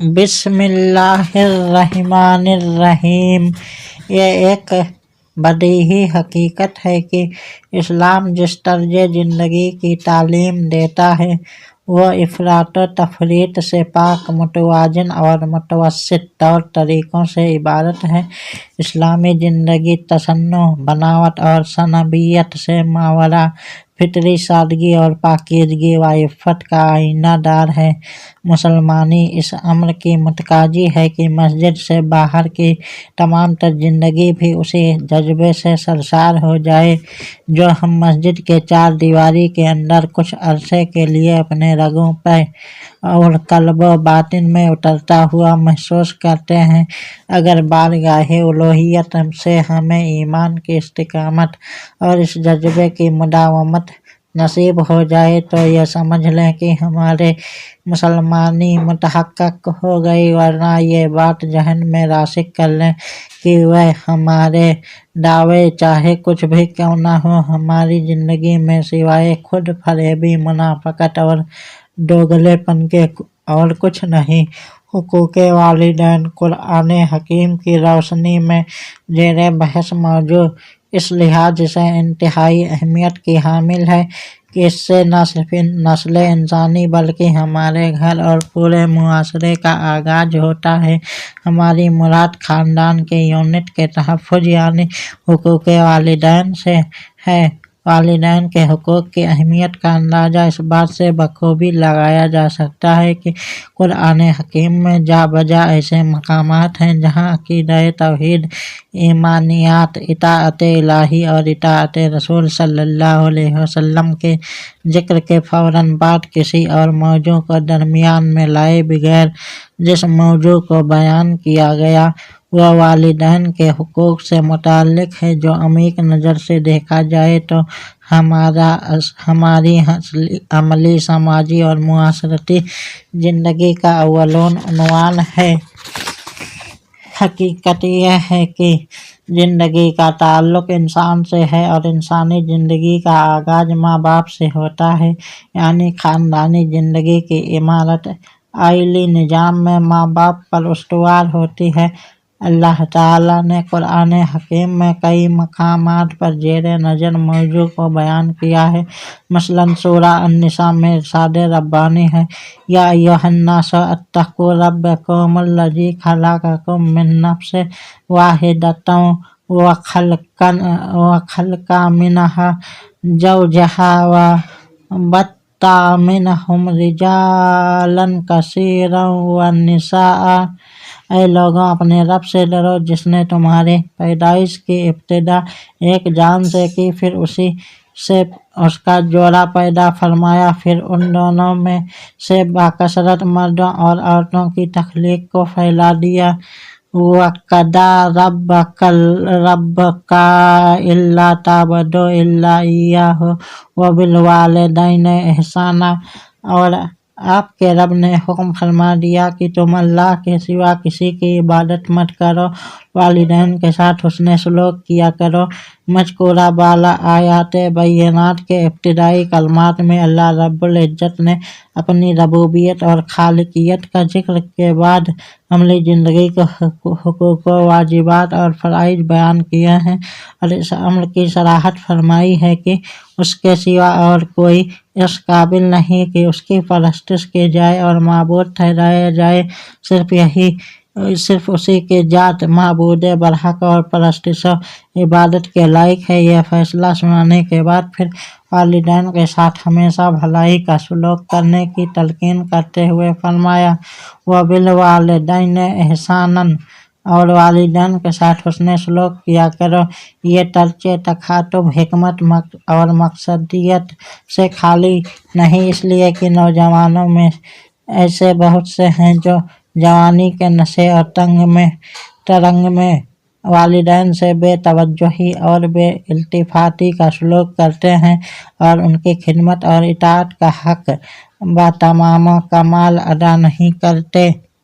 بسم اللہ الرحمن الرحیم۔ یہ ایک بدیہی حقیقت ہے کہ اسلام جس طرز زندگی کی تعلیم دیتا ہے وہ افراط و تفریط سے پاک، متوازن اور متوسط طور طریقوں سے عبارت ہے۔ اسلامی زندگی تصنع، بناوٹ اور صنعیت سے ماورا فطری سادگی اور پاکیزگی و عفت کا آئینہ دار ہے۔ مسلمانی اس امر کی متقاضی ہے کہ مسجد سے باہر کی تمام تر زندگی بھی اسی جذبے سے سرشار ہو جائے جو ہم مسجد کے چار دیواری کے اندر کچھ عرصے کے لیے اپنے رگوں پہ اور قلب و باطن میں اترتا ہوا محسوس کرتے ہیں۔ اگر بارگاہ الوہیت سے ہمیں ایمان کی استقامت اور اس جذبے کی مداومت نصیب ہو جائے تو یہ سمجھ لیں کہ ہماری مسلمانی متحقق ہو گئی، ورنہ یہ بات ذہن میں راسخ کر لیں کہ وہ ہمارے دعوے چاہے کچھ بھی کیوں نہ ہوں، ہماری زندگی میں سوائے خود فریبی، منافقت اور دوگلے پن کے اور کچھ نہیں۔ حقوق والدین قرآن حکیم کی روشنی میں زیر بحث موضوع اس لحاظ سے انتہائی اہمیت کی حامل ہے کہ اس سے نہ صرف نسل انسانی بلکہ ہمارے گھر اور پورے معاشرے کا آغاز ہوتا ہے۔ ہماری مراد خاندان کے یونٹ کے تحفظ یعنی حقوق والدین سے ہے۔ والدین کے حقوق کی اہمیت کا اندازہ اس بات سے بخوبی لگایا جا سکتا ہے کہ قرآن حکیم میں جا بجا ایسے مقامات ہیں جہاں عقیدہ توحید، ایمانیات، اطاعت الہی اور اطاعت رسول صلی اللہ علیہ وسلم کے ذکر کے فوراً بعد کسی اور موضوع کو درمیان میں لائے بغیر جس موضوع کو بیان کیا گیا وہ والدین کے حقوق سے متعلق ہے، جو عمیق نظر سے دیکھا جائے تو ہماری عملی، سماجی اور معاشرتی زندگی کا اولون عنوان ہے۔ حقیقت یہ ہے کہ زندگی کا تعلق انسان سے ہے اور انسانی زندگی کا آغاز ماں باپ سے ہوتا ہے، یعنی خاندانی زندگی کی عمارت عائلی نظام میں ماں باپ پر استوار ہوتی ہے۔ اللہ تعالیٰ نے قرآن حکیم میں کئی مقامات پر زیر نظر موضوع کو بیان کیا ہے۔ مثلاً سورہ النساء میں ارشاد ربانی ہے، یا ایھا الناس اتقوا ربکم الذی خلقکم من نفس واحدۃ وخلق منھا زوجھا وبث منھما رجالا کثیرا ونساء۔ اے لوگوں، اپنے رب سے ڈرو جس نے تمہاری پیدائش کی ابتدا ایک جان سے کی، پھر اسی سے اس کا جوڑا پیدا فرمایا، پھر ان دونوں میں سے باکثرت مردوں اور عورتوں کی تخلیق کو پھیلا دیا۔ وَقَضَىٰ رَبُّكَ أَلَّا تَعْبُدُوا إِلَّا إِيَّاهُ وَبِالْوَالِدَيْنِ إِحْسَانًا۔ اور آپ کے رب نے حکم فرما دیا کہ تم اللہ کے سوا کسی کی عبادت مت کرو، والدین کے ساتھ حسن سلوک کیا کرو۔ مذکورہ بالا آیات بینات کے ابتدائی کلمات میں اللہ رب العزت نے اپنی ربوبیت اور خالقیت کا ذکر کے بعد عملی زندگی کے حقوق، واجبات اور فرائض بیان کیے ہیں اور اس امر کی صراحت فرمائی ہے کہ اس کے سوا اور کوئی اس قابل نہیں کہ اس کی پرستش کی جائے اور معبود ٹھہرایا جائے، صرف اسی کی ذات معبود برحق اور پرستش و عبادت کے لائق ہے۔ یہ فیصلہ سنانے کے بعد پھر والدین کے ساتھ ہمیشہ بھلائی کا سلوک کرنے کی تلقین کرتے ہوئے فرمایا، وَبِالْوَالِدَيْنِ إِحْسَانًا، اور والدین کے ساتھ حسن سلوک کیا کرو۔ یہ طرز تخاطب حکمت اور مقصدیت سے خالی نہیں، اس لیے کہ نوجوانوں میں ایسے بہت سے ہیں جو جوانی کے نشے اور ترنگ میں والدین سے بے توجہی اور بے التفاتی کا سلوک کرتے ہیں اور ان کی خدمت اور اطاعت کا حق بتمام کمال ادا نہیں کرتے۔